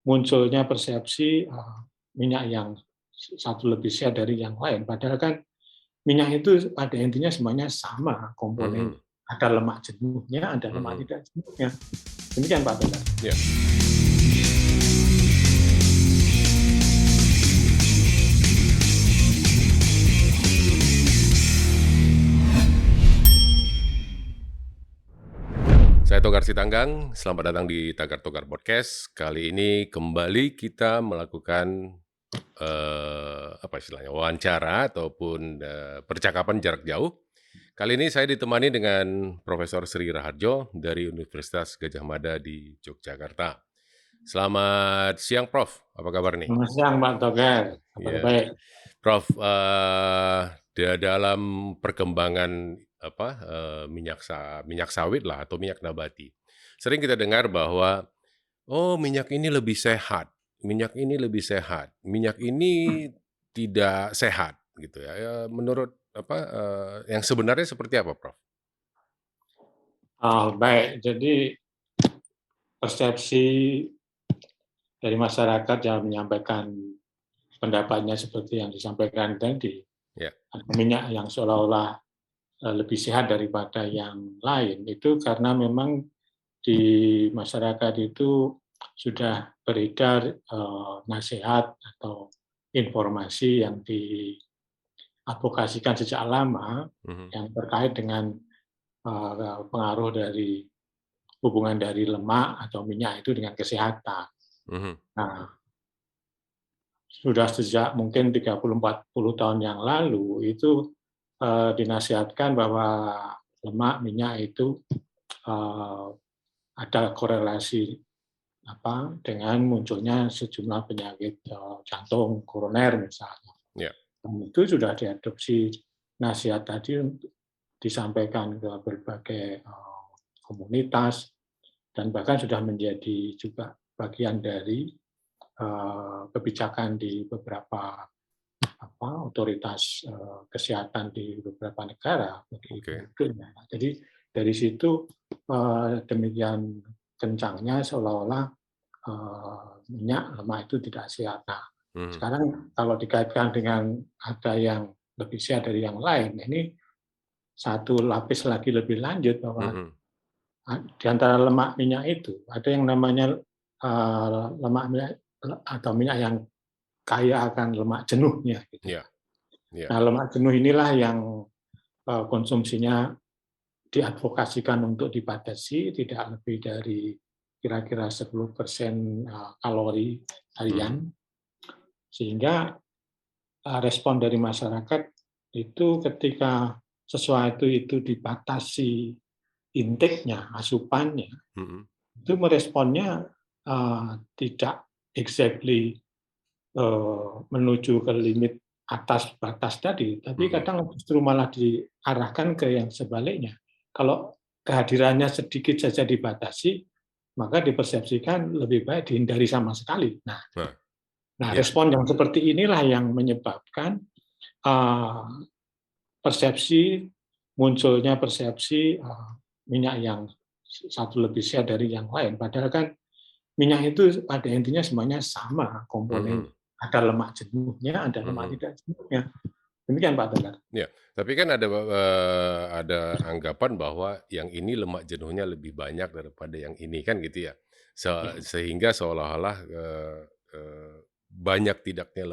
munculnya persepsi minyak yang satu lebih sehat dari yang lain. Padahal kan minyak itu pada intinya semuanya sama komponen. Mhm. Ada lemak jenuhnya, ada lemak Mhm. tidak jenuhnya. Demikian Pak Togar. Ya. Saya Togar Sitanggang, selamat datang di Tagar Togar Podcast. Kali ini kembali kita melakukan apa istilahnya wawancara ataupun percakapan jarak jauh. Kali ini saya ditemani dengan Profesor Sri Raharjo dari Universitas Gadjah Mada di Yogyakarta. Selamat siang, Prof. Apa kabar nih? Selamat siang Pak Togar. Kabar Ya, baik. Prof. Dalam perkembangan minyak sawit lah atau minyak nabati, sering kita dengar bahwa minyak ini lebih sehat, minyak ini lebih sehat, minyak ini tidak sehat, gitu ya. Menurut yang sebenarnya seperti apa, Prof? Baik, jadi persepsi dari masyarakat yang menyampaikan pendapatnya seperti yang disampaikan tadi, Ya. ada minyak yang seolah-olah lebih sehat daripada yang lain, itu karena memang di masyarakat itu sudah beredar nasihat atau informasi yang diadvokasikan sejak lama Mhm. yang terkait dengan pengaruh dari hubungan dari lemak atau minyak itu dengan kesehatan. Mhm. Nah, sudah sejak mungkin 30-40 tahun yang lalu itu dinasihatkan bahwa lemak, minyak itu eh, ada korelasi dengan munculnya sejumlah penyakit jantung koroner misalnya. Ya. Dan itu sudah diadopsi nasihat tadi untuk disampaikan ke berbagai komunitas dan bahkan sudah menjadi juga bagian dari kebijakan di beberapa otoritas kesehatan di beberapa negara bagi Oke. penduduknya. Jadi dari situ demikian kencangnya seolah-olah minyak lemak itu tidak sehat. Nah, Mhm. sekarang kalau dikaitkan dengan ada yang lebih sehat dari yang lain, ini satu lapis lagi lebih lanjut bahwa Mhm. di antara lemak minyak itu ada yang namanya lemak minyak atau minyak yang kaya akan lemak jenuhnya gitu ya. Ya. Ya. Nah, lemak jenuh inilah yang konsumsinya diadvokasikan untuk dibatasi tidak lebih dari kira-kira 10% kalori Mhm. harian, sehingga respon dari masyarakat itu ketika sesuatu itu dibatasi intake-nya, asupannya, Mhm. itu meresponnya tidak exactly menuju ke limit atas batas tadi, tapi Mhm. kadang justru malah diarahkan ke yang sebaliknya. Kalau kehadirannya sedikit saja dibatasi, maka dipersepsikan lebih baik dihindari sama sekali. Nah, Nah, ya. respon yang seperti inilah yang menyebabkan eee, munculnya persepsi minyak yang satu lebih sehat dari yang lain. Padahal kan minyak itu pada intinya semuanya sama komponen. Mhm. Ada lemak jenuhnya, ada lemak Mhm. tidak jenuhnya. Demikian Pak Tegar. Ya, tapi kan ada anggapan bahwa yang ini lemak jenuhnya lebih banyak daripada yang ini kan gitu ya. Ya. Sehingga seolah-olah, banyak tidaknya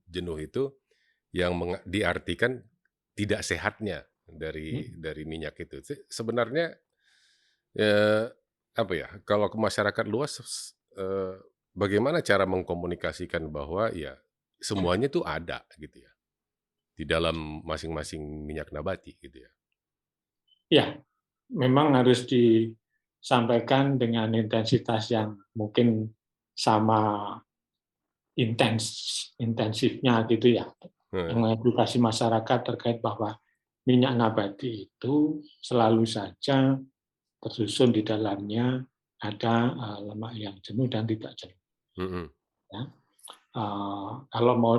jenuh itu yang diartikan tidak sehatnya dari minyak itu. Sebenarnya, eee, apa ya, kalau ke masyarakat luas bagaimana cara mengkomunikasikan bahwa ya semuanya tuh ada gitu ya? Di dalam masing-masing minyak nabati gitu ya? Ya, memang harus disampaikan dengan intensitas yang mungkin sama intensifnya gitu ya. Heeh. Mengedukasi masyarakat terkait bahwa minyak nabati itu selalu saja tersusun di dalamnya ada lemak yang jenuh dan tidak jenuh. Mhm. Ya. Kalau mau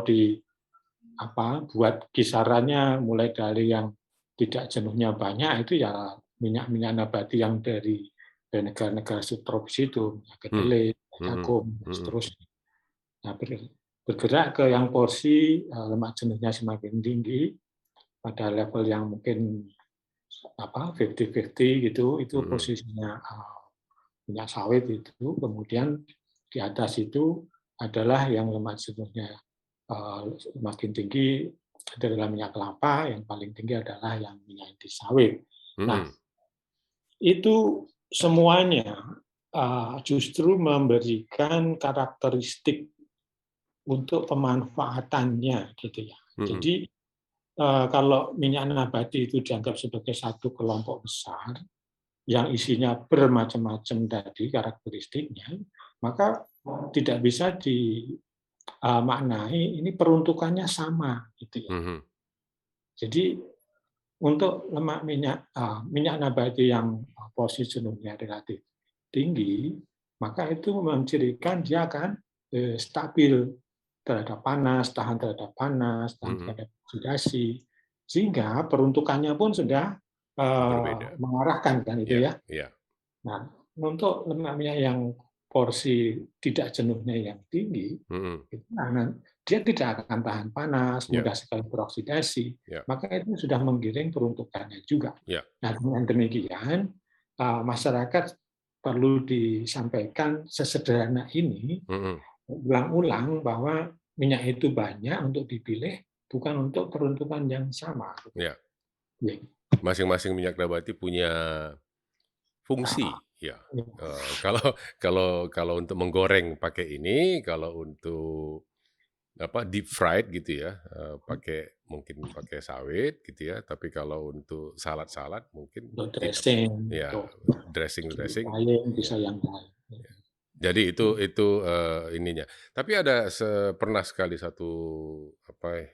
buat kisarannya mulai dari yang tidak jenuhnya banyak itu ya minyak-minyak nabati yang dari negara-negara subtropis itu, Hmm. kedelai, Hmm. jagung, dan Hmm. seterusnya. Nah, bergerak ke yang porsi lemak jenuhnya semakin tinggi pada level yang mungkin 50-50 gitu, itu Hmm. posisinya minyak sawit itu. Kemudian di atas itu adalah yang lemak jenuhnya semakin tinggi adalah minyak kelapa, yang paling tinggi adalah yang minyak inti sawit. Nah, Hmm. itu semuanya justru memberikan karakteristik untuk pemanfaatannya, gitu ya. Hmm. Jadi kalau minyak nabati itu dianggap sebagai satu kelompok besar yang isinya bermacam-macam tadi karakteristiknya, maka tidak bisa dimaknai ini peruntukannya sama, gitu ya. Hmm. Jadi untuk minyak nabati yang porsi jenuhnya relatif tinggi, maka itu mencirikan dia akan stabil terhadap panas, tahan Hmm. terhadap oksidasi, sehingga peruntukannya pun sudah Berbeda. mengarahkan kan itu Ya, ya. ya. Nah, untuk lemak minyak yang porsi tidak jenuhnya yang tinggi, Hmm. itu dia tidak akan tahan panas, Ya, mudah sekali beroksidasi, ya, maka itu sudah menggiring peruntukannya juga. ya. Nah, dengan demikian, masyarakat perlu disampaikan sesederhana ini, Hmm. ulang-ulang bahwa minyak itu banyak untuk dipilih, bukan untuk peruntukan yang sama. Ya. Ya. Masing-masing minyak nabati punya Nah, fungsi, ya. ya. Kalau kalau untuk menggoreng pakai ini, kalau untuk deep fried gitu ya, mungkin pakai sawit gitu ya, tapi kalau untuk salad-salad mungkin Untuk tidak. dressing, Ya, untuk dressing-dressing, lain ya. bisa yang lain. Jadi itu, ininya. Tapi ada pernah sekali satu,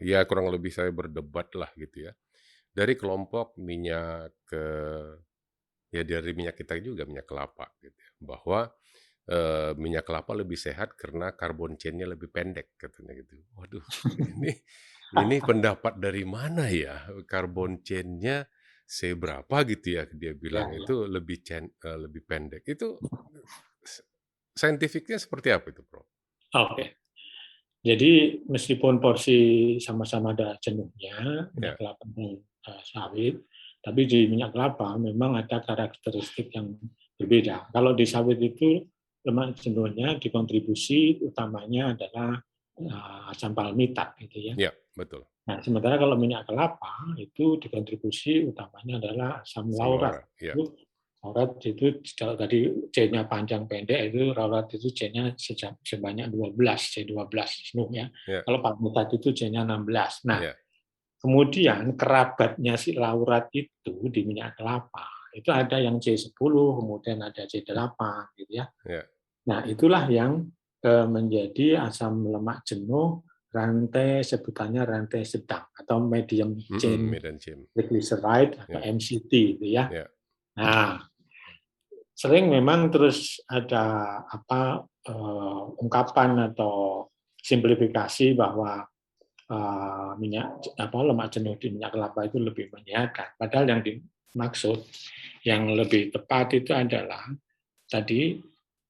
ya kurang lebih saya berdebat lah gitu ya, dari kelompok minyak ya dari minyak kita juga, minyak kelapa gitu ya, bahwa, minyak kelapa lebih sehat karena carbon chain-nya lebih pendek katanya gitu. Waduh, ini ini pendapat dari mana ya? Carbon chain-nya seberapa gitu ya, dia Ya, bilang ya. itu lebih pendek. Itu scientific-nya seperti apa itu, Bro? Oke. Jadi meskipun porsi sama-sama ada jenuhnya, minyak Ya. kelapa dan sawit, tapi di minyak kelapa memang ada karakteristik yang berbeda. Kalau di sawit itu lemak jenuhnya dikontribusi utamanya adalah asam palmitat, gitu ya. Ya, betul. Nah, sementara kalau minyak kelapa itu dikontribusi utamanya adalah asam Asam laurat. laurat, ya. Laurat itu kalau tadi C-nya panjang pendek itu laurat itu C-nya sebanyak 12, C12 penuh ya. Ya, Kalau palmitat itu C-nya 16. Nah, ya, kemudian kerabatnya si laurat itu di minyak kelapa itu ada yang C10, kemudian ada C8 gitu ya. ya. Nah, itulah yang menjadi asam lemak jenuh rantai, sebutannya rantai sedang atau medium chain Medan Chem. triglyceride atau Ya, MCT gitu ya. ya. Nah, sering memang terus ada ungkapan atau simplifikasi bahwa lemak jenuh di minyak kelapa itu lebih menyehatkan. Padahal yang dimaksud yang lebih tepat itu adalah tadi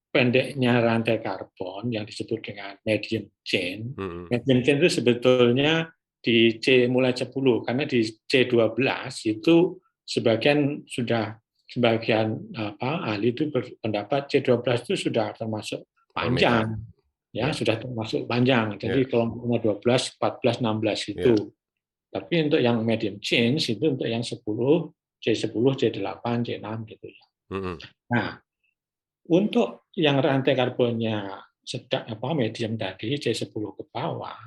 pendeknya rantai karbon yang disebut dengan medium chain. Mhm. Medium chain itu sebetulnya di C mulai 10 karena di C12 itu sebagian ahli itu berpendapat C12 itu sudah termasuk Palmitat. panjang, ya Ya, sudah termasuk panjang. ya, Jadi kelompoknya 12, 14, 16 ya. itu. Tapi untuk yang medium change itu untuk yang 10, C10, C8, C6 gitu ya. Mhm. Nah, untuk yang rantai karbonnya medium tadi C10 ke bawah,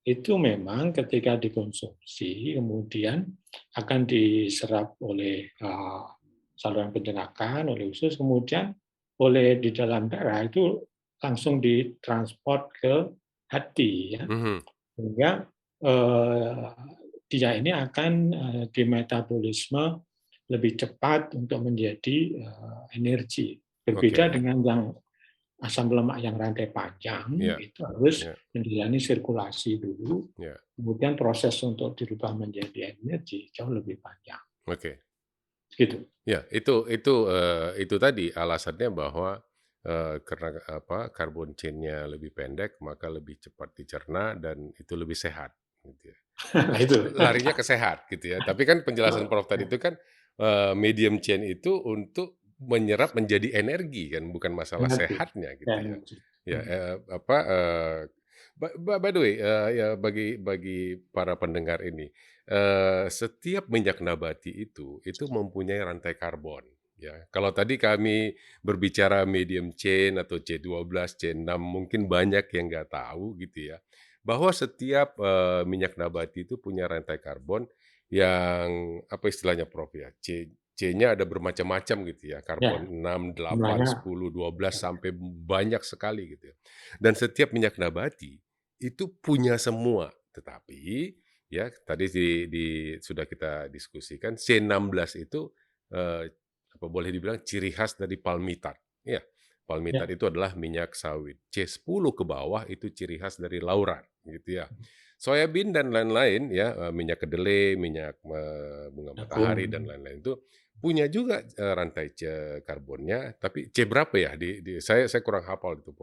itu memang ketika dikonsumsi kemudian akan diserap oleh saluran pencernaan, oleh usus, kemudian di dalam darah itu langsung ditransport ke hati ya. Mhm. Sehingga dia ini akan dimetabolisme lebih cepat untuk menjadi energi. Berbeda Oke. dengan yang asam lemak yang rantai panjang, Ya, itu harus ya, menjalani sirkulasi dulu, ya. kemudian proses untuk dirubah menjadi energi jauh lebih panjang. Oke. gitu. Ya, itu tadi alasannya bahwa, karena carbon chain-nya lebih pendek, maka lebih cepat dicerna dan itu lebih sehat, gitu ya. Nah itu. Larinya ke sehat, gitu ya. Tapi kan penjelasan Prof tadi itu kan, medium chain itu untuk menyerap menjadi energi kan, bukan masalah Energi, sehatnya, ya gitu ya. energi. Ya, by the way, ya bagi para pendengar ini, setiap minyak nabati itu mempunyai rantai karbon, ya. Kalau tadi kami berbicara medium chain atau C12, C6, mungkin banyak yang nggak tahu gitu ya, bahwa setiap, minyak nabati itu punya rantai karbon yang, apa istilahnya Prof ya, C-nya ada bermacam-macam gitu ya, Ya, karbon 6, 8, jumlahnya 10, 12, sampai banyak sekali gitu ya. Dan setiap minyak nabati itu punya semua, tetapi ya tadi sudah kita diskusikan C16 itu, apa boleh dibilang ciri khas dari palmitat, ya. Palmitat ya, itu adalah minyak sawit. C10 ke bawah itu ciri khas dari laurat, gitu ya. Soybean dan lain-lain ya, minyak kedelai, minyak, bunga matahari dan jagung. lain-lain itu punya juga, rantai karbonnya, tapi C berapa ya? Saya kurang hafal itu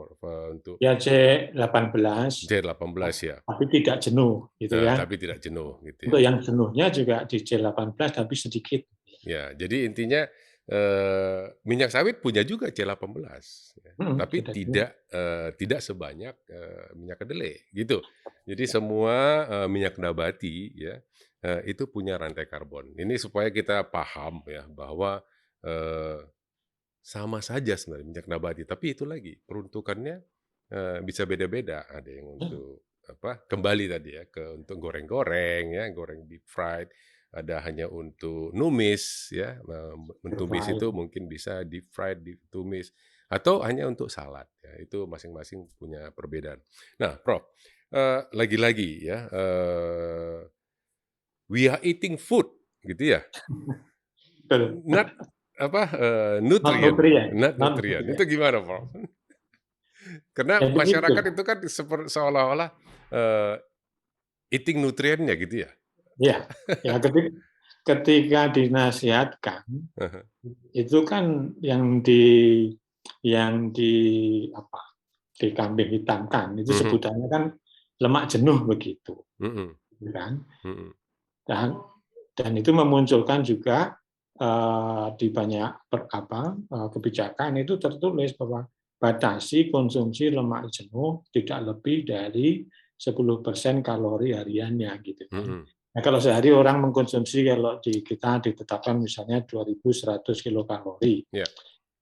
untuk Ya C18, C18 ya, tapi tidak jenuh gitu ya. tapi tidak jenuh gitu ya. Untuk yang jenuhnya juga di C18 tapi sedikit. Ya, jadi intinya, minyak sawit punya juga C18 ya, tapi Sudah jenuh. tidak sebanyak, minyak kedelai, gitu. Jadi semua, minyak nabati ya, itu punya rantai karbon. Ini supaya kita paham ya bahwa, eee, sama saja sebenarnya minyak nabati, tapi itu lagi peruntukannya, bisa beda-beda. Ada yang untuk kembali tadi ya untuk goreng-goreng ya, goreng deep fried, ada hanya untuk numis ya, mentumis Fly. itu mungkin bisa deep fried, ditumis, atau hanya untuk salad ya, itu masing-masing punya perbedaan. Nah, Prof, lagi-lagi ya, we are eating food gitu ya, Betul. not Not nutrient, nutrient, not not nutrient. Itu nutrient. gimana, Prof? Karena Ya begitu. masyarakat itu kan seolah-olah, eating nutriennya gitu ya? Ya, ya ketika dinasihatkan itu kan yang di apa dikambing hitamkan itu Mhm, sebutannya kan lemak jenuh begitu, mhm, gitu kan? mhm, Dan dan itu memunculkan juga di banyak kebijakan itu tertulis bahwa batasi konsumsi lemak jenuh tidak lebih dari 10% kalori hariannya gitu kan. mhm, Nah, kalau sehari orang mengkonsumsi kalau di kita ditetapkan misalnya 2.100 kilokalori, iya,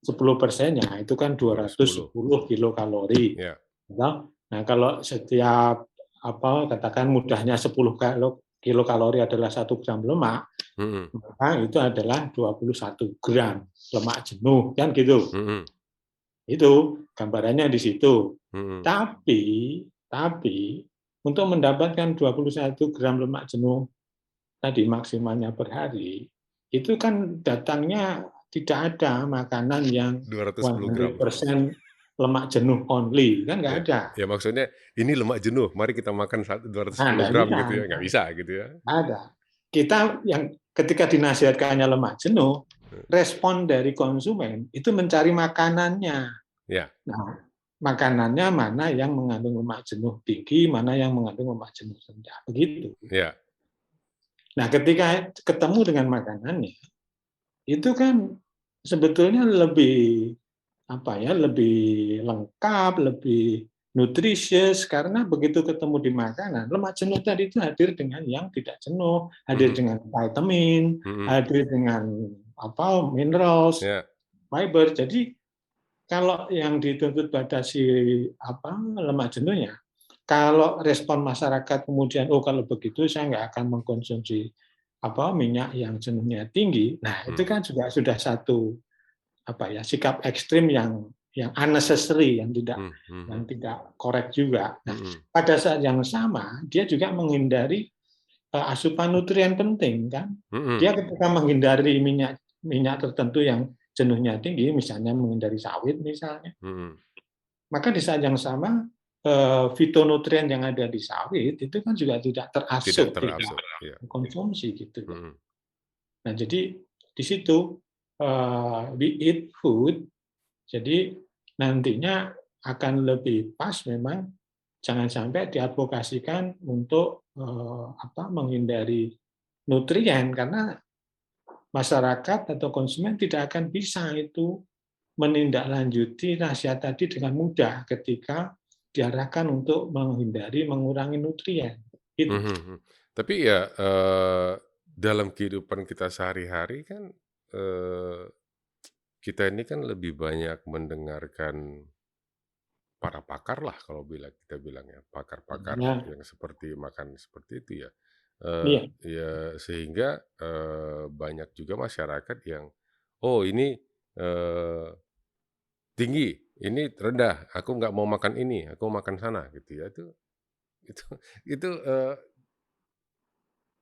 10%-nya itu kan 210, 210 kilokalori. iya, Nah, kalau setiap katakan mudahnya 10 kilokalori adalah 1 gram lemak, mhm, maka itu adalah 21 gram lemak jenuh, kan gitu. mhm, Itu gambarannya di situ. mhm, Tapi untuk mendapatkan 21 gram lemak jenuh tadi maksimalnya per hari, itu kan datangnya tidak ada makanan yang 210 gram. 100% lemak jenuh only, kan nggak Ya, ada. ya maksudnya ini lemak jenuh, mari kita makan Nah, 210 nggak gram bisa, gitu ya, nggak bisa gitu ya? nggak ada. Kita yang ketika dinasihatkannya lemak jenuh, respon dari konsumen itu mencari makanannya. Ya, Nah, makanannya mana yang mengandung lemak jenuh tinggi, mana yang mengandung lemak jenuh rendah, begitu. ya, Nah, ketika ketemu dengan makanannya, itu kan sebetulnya lebih lebih lengkap, lebih nutritious karena begitu ketemu di makanan, lemak jenuh tadi itu hadir dengan yang tidak jenuh, hadir mhm, dengan vitamin, mhm, hadir dengan minerals, ya, fiber. Jadi kalau yang dituntut batasi lemak jenuhnya, kalau respon masyarakat kemudian kalau begitu saya nggak akan mengkonsumsi minyak yang jenuhnya tinggi. Nah, itu mhm, kan juga sudah satu sikap ekstrim yang unnecessary, mhm, yang mhm, tidak korek juga. Nah, mhm, pada saat yang sama dia juga menghindari asupan nutrien penting kan. mhm, Dia ketika menghindari minyak minyak tertentu yang jenuhnya tinggi, misalnya menghindari sawit misalnya, mhm, maka di saat yang sama fitonutrien yang ada di sawit itu kan juga tidak tidak terasup, tidak terabsorb, ya, konsumsi gitu loh. mhm, Nah, jadi di situ we eat food, jadi nantinya akan lebih pas memang jangan sampai diadvokasikan untuk menghindari nutrien karena masyarakat atau konsumen tidak akan bisa itu menindaklanjuti nasihat tadi dengan mudah ketika diarahkan untuk mengurangi nutrien. Gitu. Mhm, mhm. Tapi ya, dalam kehidupan kita sehari-hari kan, eee, kita ini kan lebih banyak mendengarkan para pakar lah kalau kita bilang ya, pakar-pakar Ya, yang seperti makan seperti itu ya. iya, Ya sehingga, banyak juga masyarakat yang, "Oh ini, eee, tinggi, ini rendah, aku nggak mau makan ini, aku mau makan sana," gitu ya. Itu itu,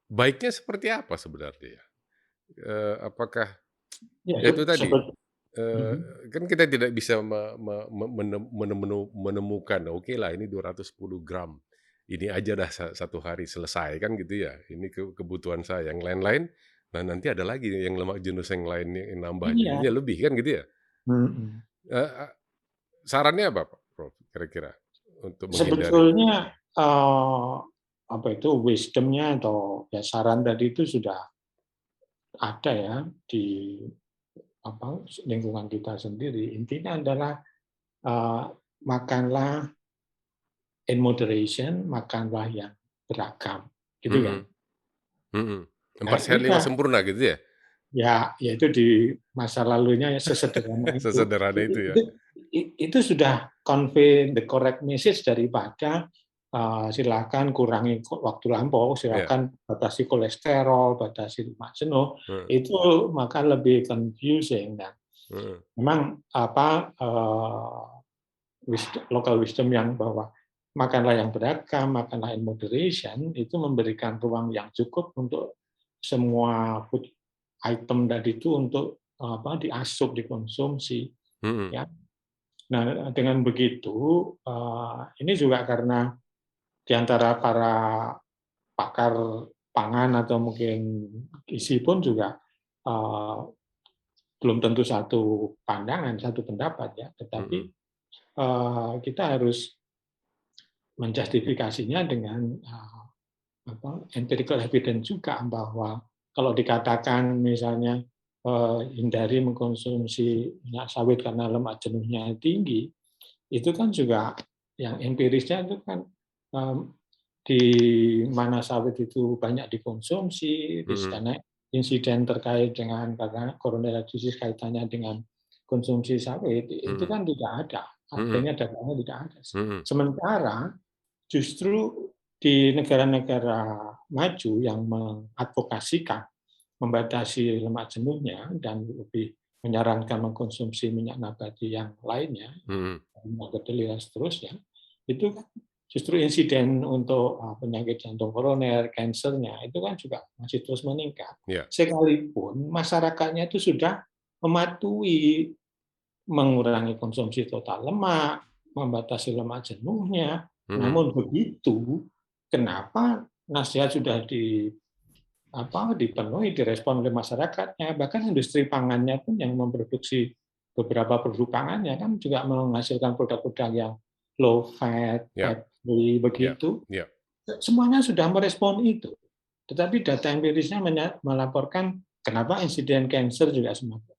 baiknya seperti apa sebenarnya ya? Apakah ya, ya itu tadi, eee, Mhm. kan kita tidak bisa me me menemukan, "Oke lah ini 210 gram, ini aja dah satu hari selesai," kan gitu ya. Ini kebutuhan saya, yang lain-lain, nah nanti ada lagi yang lemak jenuh yang lainnya yang nambah Iya. jadinya lebih kan gitu ya. Mhm. Eee, a sarannya apa Prof kira-kira untuk menghindari Sebetulnya, apa itu, wisdom-nya atau ya saran tadi itu sudah ada ya di lingkungan kita sendiri. Intinya adalah, eee, makanlah in moderation, makanlah yang beragam, gitu kan. mhm, mhm, 4 Ya sehat 5 udah, sempurna gitu ya? ya itu di masa lalunya ya sesederhana itu. Sesederhana Itu itu ya? itu itu sudah convey the correct message daripada, silakan kurangi waktu lampau, Iya, silakan batasi kolesterol, batasi lemak jenuh, heeh, itu maka lebih confusing dan heeh, memang local wisdom yang bahwa makanlah yang beragam, makanlah in moderation, itu memberikan ruang yang cukup untuk semua food item tadi itu untuk diasup, dikonsumsi, mhm, ya. Nah, dengan begitu, ini juga karena di antara para pakar pangan atau mungkin gizi pun juga eee, belum tentu satu pandangan, satu pendapat ya, tetapi mhm, kita harus menjustifikasinya dengan empirical evidence juga bahwa kalau dikatakan misalnya hindari mengkonsumsi minyak sawit karena lemak jenuhnya tinggi, itu kan juga yang empirisnya itu kan em, di mana sawit itu banyak dikonsumsi, di mhm, sana insiden terkait dengan karena coronary disease kaitannya dengan konsumsi sawit itu mhm, kan tidak ada, mhm, artinya datanya tidak ada. mhm, Sementara justru di negara-negara maju yang mengadvokasikan membatasi lemak jenuhnya dan lebih menyarankan mengkonsumsi minyak nabati yang lainnya, mhm, minyak kedelai dan seterusnya, itu kan justru insiden untuk penyakit jantung koroner, kansernya itu kan juga masih terus meningkat. iya, Sekalipun masyarakatnya itu sudah mematuhi mengurangi konsumsi total lemak, membatasi lemak jenuhnya. mhm, Namun begitu, kenapa nasihat sudah dipenuhi, direspon oleh masyarakatnya, bahkan industri pangannya pun yang memproduksi beberapa produk pangannya kan juga menghasilkan produk-produk yang low fat, iya, fat free iya, begitu. iya, Semuanya sudah merespon itu. Tetapi data empirisnya melaporkan kenapa insiden kanker juga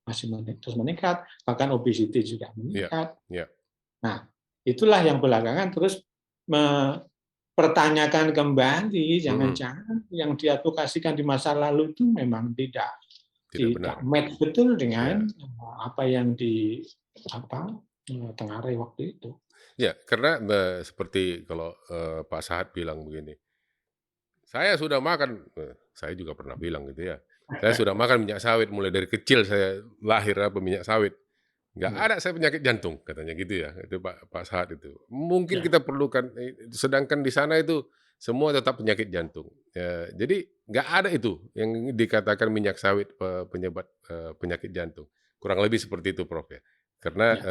masih terus meningkat, bahkan obesity juga iya, meningkat. iya, Nah, itulah yang belakangan terus mempertanyakan kembali, mhm, jangan-jangan yang diadvokasikan di masa lalu itu memang tidak tidak benar, tidak match betul dengan iya. apa yang tengarai waktu itu. Ya, karena, seperti kalau, Pak Sahat bilang begini, "Saya sudah makan," saya juga pernah bilang gitu ya, "Saya sudah makan minyak sawit mulai dari kecil saya lahir apa minyak sawit, nggak Ya, ada saya penyakit jantung," katanya gitu ya, itu Pak Pak Sahat itu. Mungkin ya, kita perlukan sedangkan di sana itu semua tetap penyakit jantung. Jadi nggak ada itu yang dikatakan minyak sawit penyebab, penyakit jantung. Kurang lebih seperti itu Prof ya. Karena, ya,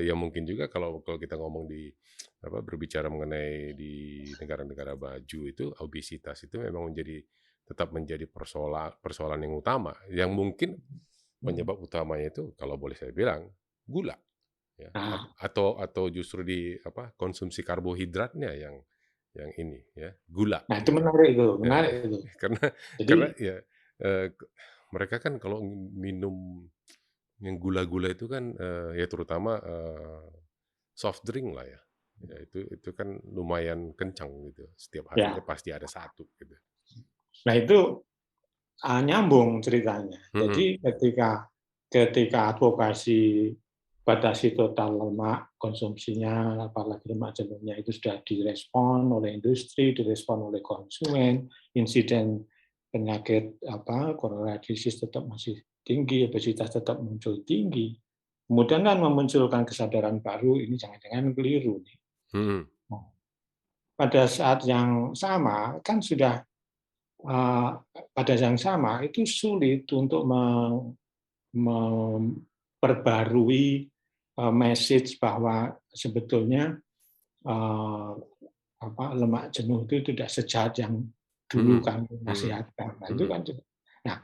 ya mungkin juga kalau kalau kita ngomong di berbicara mengenai di negara-negara maju itu obesitas itu memang menjadi tetap menjadi persoalan yang utama, yang mungkin penyebab utamanya itu kalau boleh saya bilang gula, ya, Nah, atau justru konsumsi karbohidratnya yang ini ya, gula nah itu gitu. Ya, menarik itu. karena Jadi karena ya, mereka kan kalau minum yang gula-gula itu kan, ya terutama, soft drink lah ya. Ya itu kan lumayan kencang gitu, setiap harinya ya, pasti ada satu gitu. nah itu nyambung ceritanya. Mhm, Jadi ketika advokasi batasi total lemak konsumsinya, apalagi lemak jenuhnya itu sudah direspon oleh industri, direspon oleh konsumen, insiden penyakit coronary disease tetap masih tinggi, obesitas tetap muncul tinggi. Kemudian kan memunculkan kesadaran baru, ini jangan-jangan keliru nih. mhm, Nah, pada saat yang sama kan sudah pada yang sama itu sulit untuk memperbarui message bahwa sebetulnya eh, lemak jenuh itu tidak sejahat yang dulu mhm, kan mhm, nasihatkan. Nah, itu mhm, kan nah,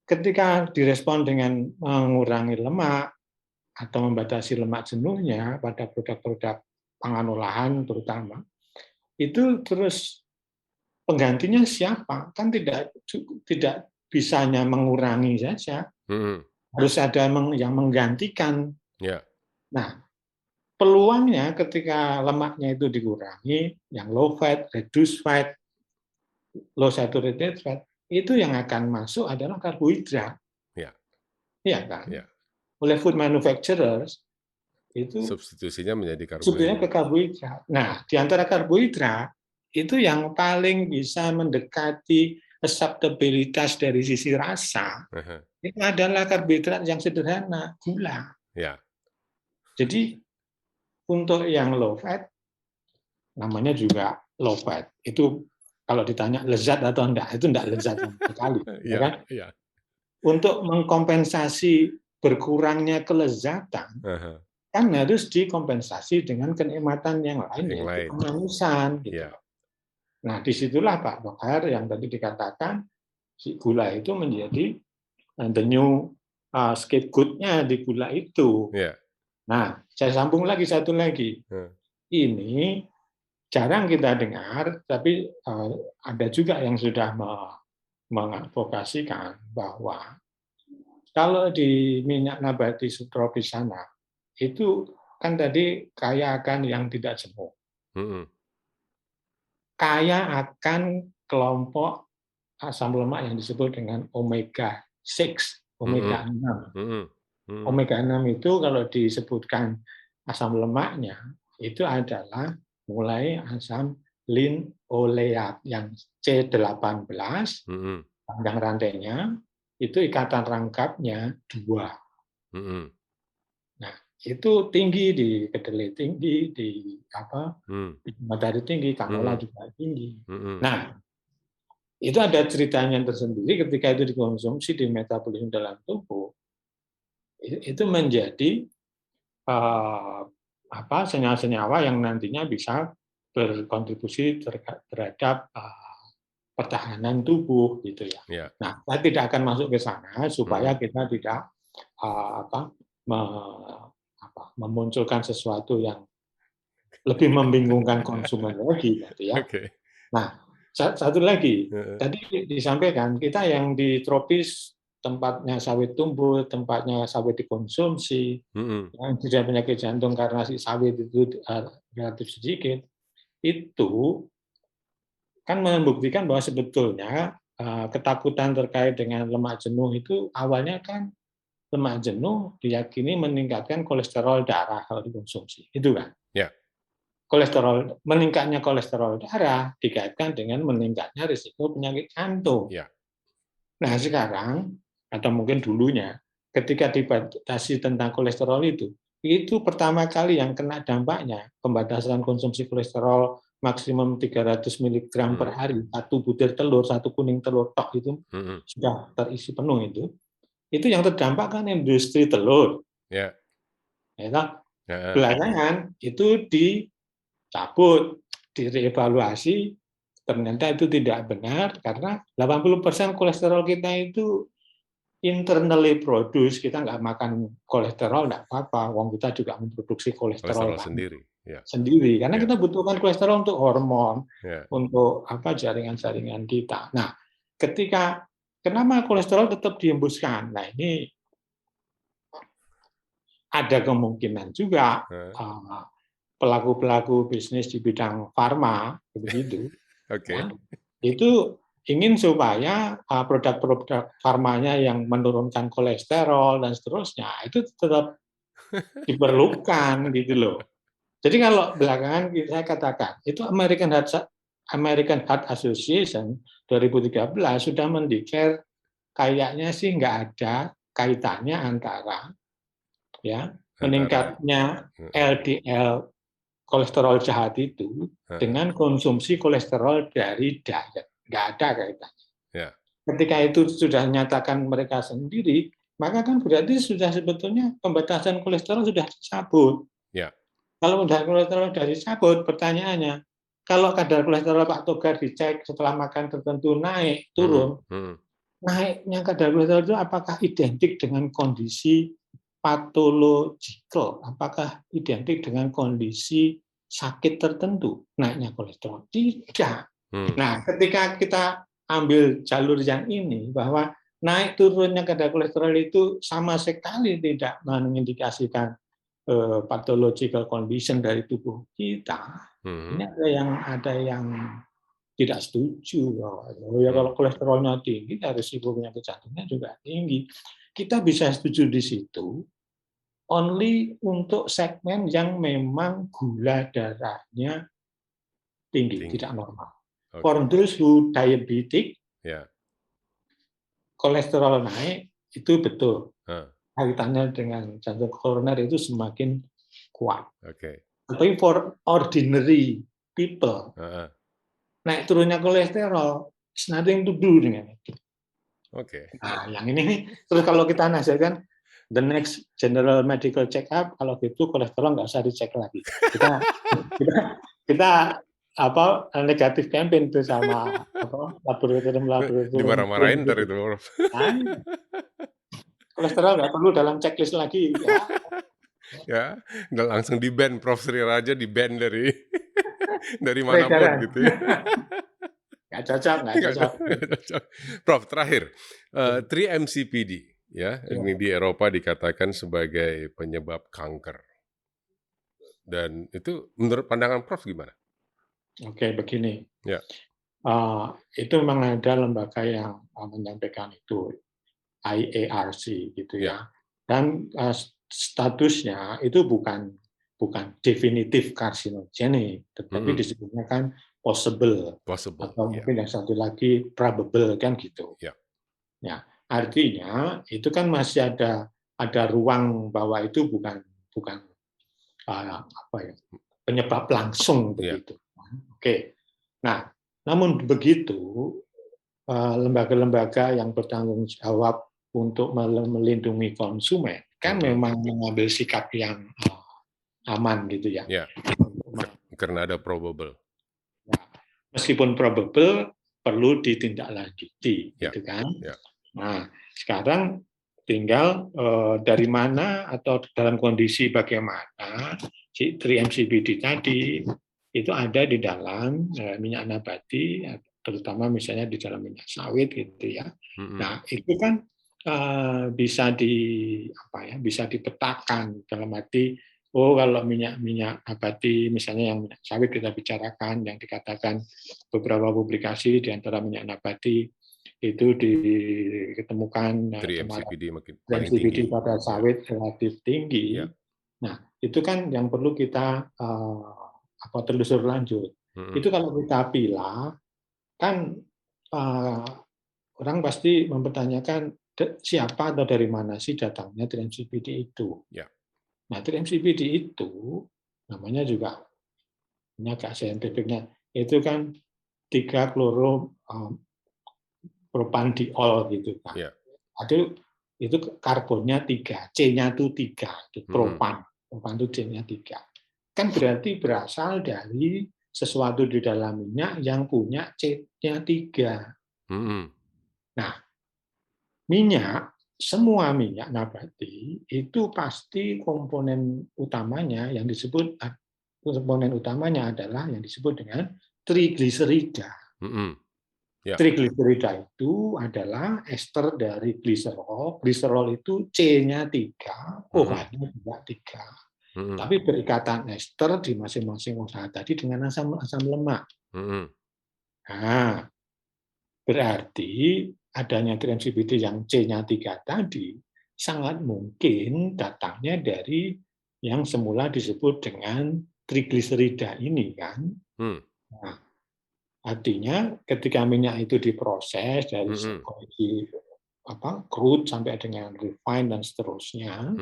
ketika direspon dengan mengurangi lemak atau membatasi lemak jenuhnya pada produk-produk pangan olahan terutama, itu terus penggantinya siapa? Kan tidak bisa hanya mengurangi saja, mhm, harus ada yang menggantikan. ya, Nah, peluangnya ketika lemaknya itu dikurangi, yang low fat, reduced fat, low saturated fat, itu yang akan masuk adalah karbohidrat, ya, ya kan? ya. Oleh food manufacturers itu Substitusinya menjadi sebetulnya ke karbohidrat. karbohidrat. Nah, di antara karbohidrat itu yang paling bisa mendekati acceptabilitas dari sisi rasa Aha, itu adalah karbohidrat yang sederhana, gula. ya, Jadi untuk yang low fat namanya juga low fat. Itu kalau ditanya lezat atau enggak, itu enggak lezat sama sekali, ya iya, kan? iya, Untuk mengkompensasi berkurangnya kelezatan, aha, kan harus dikompensasi dengan kenikmatan yang lain, yang yaitu lain, kemanisan, gitu iya, loh. Nah, disitulah Pak Dokter yang tadi dikatakan si gula itu menjadi the new scapegoat-nya di gula itu. iya, Nah, saya sambung lagi satu lagi. heeh, Ini jarang kita dengar, tapi ada juga yang sudah mengadvokasikan bahwa kalau di minyak nabati subtropis sana, itu kan tadi kaya akan yang tidak jemuk, mhm, kaya akan kelompok asam lemak yang disebut dengan omega 6, mhm, omega 6. mhm, mhm, Omega 6 itu kalau disebutkan asam lemaknya, itu adalah mulai asam linoleat yang C18, mhm, panjang rantainya, itu ikatan rangkapnya 2. mhm, Nah, itu tinggi di kedelai, tinggi di mmm, di matahari tinggi, canola mhm, juga tinggi. mhm, Nah, itu ada ceritanya tersendiri ketika itu dikonsumsi di metabolisme dalam tubuh, itu menjadi eh, senyawa-senyawa yang nantinya bisa berkontribusi terhadap pertahanan tubuh gitu ya. iya, Nah, saya tidak akan masuk ke sana supaya mhm, kita tidak eh, apa, memunculkan sesuatu yang lebih membingungkan konsumen lagi gitu ya. oke, Nah, satu lagi, heeh, tadi disampaikan kita yang di tropis tempatnya sawit tumbuh, tempatnya sawit dikonsumsi, mhm, yang tidak penyakit jantung karena si sawit itu relatif sedikit, itu kan membuktikan bahwa sebetulnya ketakutan terkait dengan lemak jenuh itu awalnya kan lemak jenuh diyakini meningkatkan kolesterol darah kalau dikonsumsi, itu kan. iya, Meningkatnya kolesterol darah dikaitkan dengan meningkatnya risiko penyakit jantung. iya, Nah, sekarang atau mungkin dulunya ketika dibatasi tentang kolesterol itu pertama kali yang kena dampaknya pembatasan konsumsi kolesterol maksimum 300 miligram per mhm, hari, satu butir telur, satu kuning telur tok itu mhm, sudah terisi penuh itu. Itu yang terdampak kan industri telur, iya, ya kan? heeh, Belakangan itu dicabut, direvaluasi ternyata itu tidak benar karena 80% kolesterol kita itu internally produce, kita nggak makan kolesterol nggak apa-apa, wong kita juga memproduksi kolesterol Kolesterol kan sendiri. Ya, sendiri, karena ya, kita butuhkan kolesterol untuk hormon, ya. untuk apa jaringan-jaringan kita. Nah, ketika kenapa kolesterol tetap dihembuskan? Nah, ini ada kemungkinan juga Heeh. pelaku-pelaku bisnis di bidang farma begitu, ya, Oke. itu ingin supaya produk-produk farmanya yang menurunkan kolesterol dan seterusnya itu tetap diperlukan gitu loh. Jadi kalau belakangan saya katakan itu American Heart Association 2013 sudah mendeklar kayaknya sih nggak ada kaitannya antara ya Antara meningkatnya heeh, LDL kolesterol jahat itu heeh. dengan konsumsi kolesterol dari diet. Nggak ada kaitannya. Ya, Ketika itu sudah nyatakan mereka sendiri, maka kan berarti sudah sebetulnya pembatasan kolesterol sudah dicabut. ya. Kalau kadar kolesterol sudah dicabut, pertanyaannya, kalau kadar kolesterol Pak Togar dicek setelah makan tertentu naik, Mhm, turun, mhm. naiknya kadar kolesterol itu apakah identik dengan kondisi patologikal? Apakah identik dengan kondisi sakit tertentu naiknya kolesterol? Tidak. Hmm, Nah, ketika kita ambil jalur yang ini, bahwa naik turunnya kadar kolesterol itu sama sekali tidak mengindikasikan pathological condition dari tubuh kita, ini mhm, ada yang tidak setuju bahwa oh ya hmm. kalau kolesterolnya tinggi, risiko penyakit jantungnya juga tinggi. Kita bisa setuju di situ only untuk segmen yang memang gula darahnya tinggi, Tinggi. tidak normal. For Oke. those who diabetic, Ya. kolesterol naik itu betul. Heeh. Kaitannya dengan jantung koroner itu semakin kuat. Oke. Tapi for ordinary people, Heeh. naik turunnya kolesterol, it's nothing to do dengan itu. Oke. Nah, yang ini nih, terus kalau kita nasihatkan, the next general medical check up, kalau gitu kolesterol nggak usah dicek lagi. Kita kita kita apa negatif campaign itu sama apa laboratorium Dimarah-marahin klinik entar itu. itu, Prof. Nah, kolesterol nggak perlu dalam checklist lagi ya. Ya, udah langsung di-ban Prof. Sri Raja di-ban dari dari manapun Peredaran gitu ya. nggak cocok, nggak Nggak cocok. nggak cocok. Prof, terakhir, Ya, 3-MCPD ya, ya. ini di Eropa dikatakan sebagai penyebab kanker. Dan itu menurut pandangan Prof gimana? Oke, begini. Ya, Itu memang ada lembaga yang menyampaikan itu, IARC gitu ya. ya. Dan statusnya itu bukan bukan definitif karsinogenik, tetapi Mhm. disebutnya kan possible Possible, atau ya, mungkin yang satu lagi probable kan gitu. ya. Ya, artinya itu kan masih ada ruang bahwa itu bukan bukan apa ya penyebab langsung Iya, begitu. Oke. Nah, namun begitu lembaga-lembaga yang bertanggung jawab untuk melindungi konsumen kan mhm, memang mengambil sikap yang aman gitu ya. iya, karena ada probable. Meskipun probable perlu ditindaklanjuti Ya, gitu kan. ya, Nah, sekarang tinggal dari mana atau dalam kondisi bagaimana si 3-MCPD tadi itu ada di dalam minyak nabati, terutama misalnya di dalam minyak sawit gitu ya. mhm, Nah, itu kan bisa bisa dipetakan dalam arti oh kalau minyak nabati misalnya yang minyak sawit kita bicarakan yang dikatakan beberapa publikasi di antara minyak nabati itu ditemukan cemaran 3-MCPD makin paling tinggi. sensitivity pada Ya, sawit relatif tinggi. ya, Nah, itu kan yang perlu kita telusur lanjut. Itu mhm, kalau kita pilah, kan uh, orang pasti mempertanyakan siapa atau dari mana sih datangnya 3-MCPD itu. ya, Nah, 3-MCPD itu namanya juga ini agak saintifiknya itu kan 3 propandiol gitu kan. ya, Itu karbonnya 3, C-nya itu 3, mhm, propan. Propan itu C-nya 3. Kan berarti berasal dari sesuatu di dalam minyak yang punya C-nya 3. Nah, semua minyak nabati itu pasti komponen utamanya adalah yang disebut dengan trigliserida. Ya. Trigliserida itu adalah ester dari gliserol. Gliserol itu C-nya 3, OH-nya juga 3. Tapi berikatan ester di masing-masing OH tadi dengan asam lemak. Nah, berarti adanya tri-MCPD yang C-nya 3 tadi sangat mungkin datangnya dari yang semula disebut dengan trigliserida ini kan. Nah, artinya ketika minyak itu diproses dari kondisi crude sampai dengan refine dan seterusnya,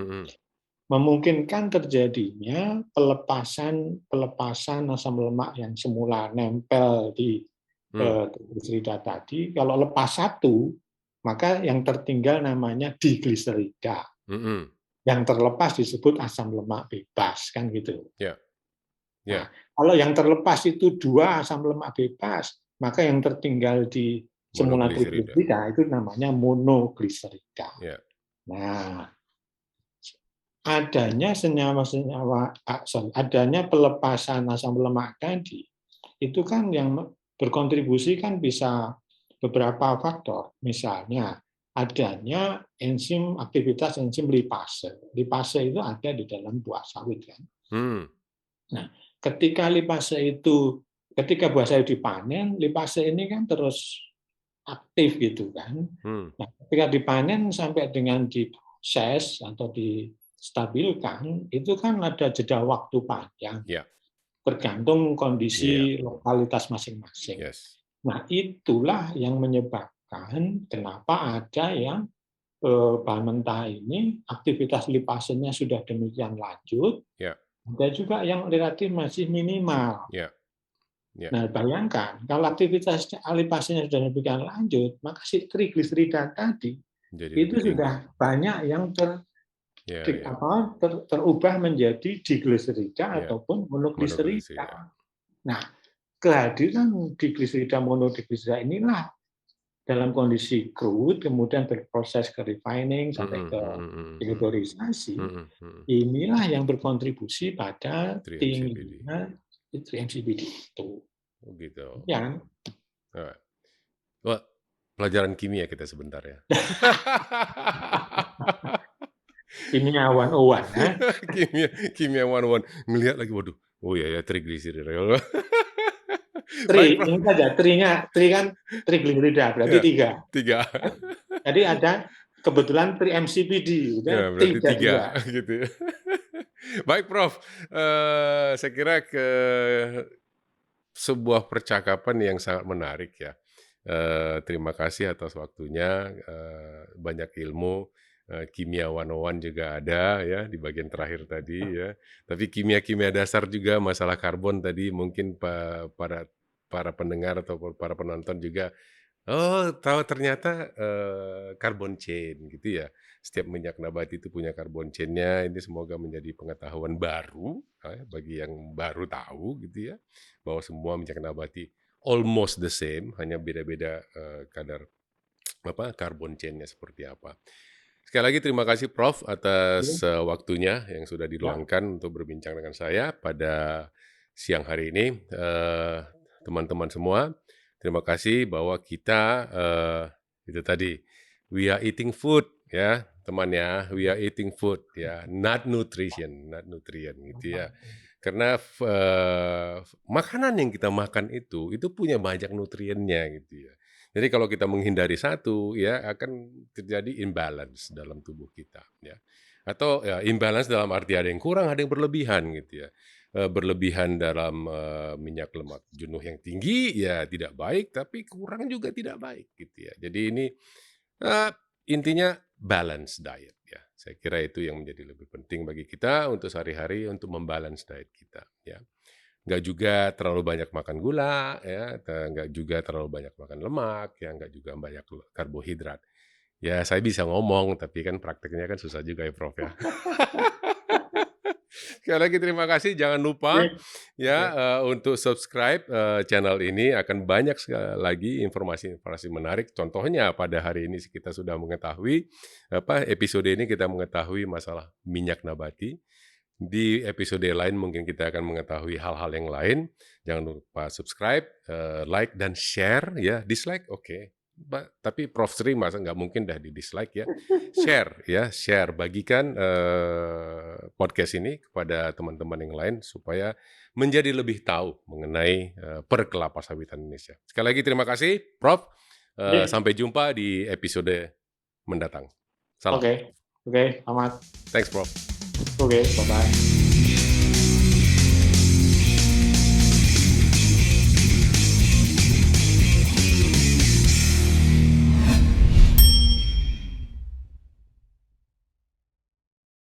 memungkinkan terjadinya pelepasan asam lemak yang semula nempel di trigliserida tadi. Kalau lepas satu, maka yang tertinggal namanya digliserida. Yang terlepas disebut asam lemak bebas, kan gitu. Nah, kalau yang terlepas itu 2 asam lemak bebas, maka yang tertinggal di semula trigliserida itu namanya monogliserida. Nah, adanya adanya pelepasan asam lemak tadi itu kan yang berkontribusi kan bisa beberapa faktor. Misalnya adanya aktivitas enzim lipase. Lipase itu ada di dalam buah sawit kan. Nah, ketika buah sawit dipanen, lipase ini kan terus aktif gitu kan. Nah, ketika dipanen sampai dengan diproses atau distabilkan, itu kan ada jeda waktu panjang. Tergantung kondisi lokalitas masing-masing. Nah, itulah yang menyebabkan kenapa ada yang bahan mentah ini aktivitas lipasenya sudah demikian lanjut, ada juga yang relatif masih minimal. Nah, bayangkan kalau aktivitas lipasenya sudah demikian lanjut, maka si trigliserida tadi itu sudah banyak yang terubah menjadi digliserida ataupun monogliserida. Nah, kehadiran digliserida monodigliserida inilah dalam kondisi crude, kemudian berproses ke refining sampai ke hidrolisasi, inilah yang berkontribusi pada tingginya tri-MCPD itu. Gitu. Ya. Wah, pelajaran kimia kita sebentar ya. Kimia 101, Kimia 101. Ngelihat lagi, waduh, oh ya trigliserida. Ini saja, tri kan trigliserida, berarti 3. Jadi ada kebetulan tri-MCPD, ya, berarti 3 3. gitu. Baik, Prof. Saya kira sebuah percakapan yang sangat menarik ya. Terima kasih atas waktunya, banyak ilmu. Kimia 101 juga ada ya di bagian terakhir tadi ya. Tapi kimia-kimia dasar juga masalah karbon tadi mungkin para pendengar atau para penonton juga tahu ternyata carbon chain gitu ya. Setiap minyak nabati itu punya carbon chain-nya. Ini semoga menjadi pengetahuan baru bagi yang baru tahu gitu ya, bahwa semua minyak nabati almost the same, hanya beda-beda kadar carbon chain-nya seperti apa. Sekali lagi terima kasih Prof atas waktunya yang sudah diluangkan untuk berbincang dengan saya pada siang hari ini. Teman-teman semua, terima kasih bahwa kita itu tadi we are eating food ya, teman ya, we are eating food ya, not nutrition gitu ya. Karena makanan yang kita makan itu punya banyak nutriennya gitu ya. Jadi kalau kita menghindari satu, ya akan terjadi imbalance dalam tubuh kita, ya. Atau ya imbalance dalam arti ada yang kurang, ada yang berlebihan gitu ya. Berlebihan dalam minyak lemak jenuh yang tinggi, ya tidak baik, tapi kurang juga tidak baik gitu ya. Jadi ini intinya balance diet ya. Saya kira itu yang menjadi lebih penting bagi kita untuk sehari-hari untuk membalance diet kita, ya. Nggak juga terlalu banyak makan gula, ya, nggak juga terlalu banyak makan lemak, ya, nggak juga banyak karbohidrat. Ya, saya bisa ngomong, tapi kan prakteknya kan susah juga ya, Prof, ya. Sekali lagi terima kasih, jangan lupa Oke, ya, oke. untuk subscribe, channel ini akan banyak sekali lagi informasi-informasi menarik. Contohnya pada hari ini kita sudah mengetahui, episode ini kita mengetahui masalah minyak nabati. Di episode lain mungkin kita akan mengetahui hal-hal yang lain. Jangan lupa subscribe, like dan share ya. Dislike oke, tapi Prof. Sri masa nggak mungkin dah di-dislike ya. Share, bagikan, podcast ini kepada teman-teman yang lain supaya menjadi lebih tahu mengenai, perkelapa sawitan Indonesia. Sekali lagi terima kasih Prof, Oke, sampai jumpa di episode mendatang. Salam. oke, oke, selamat. Thanks Prof. Oke, bye-bye.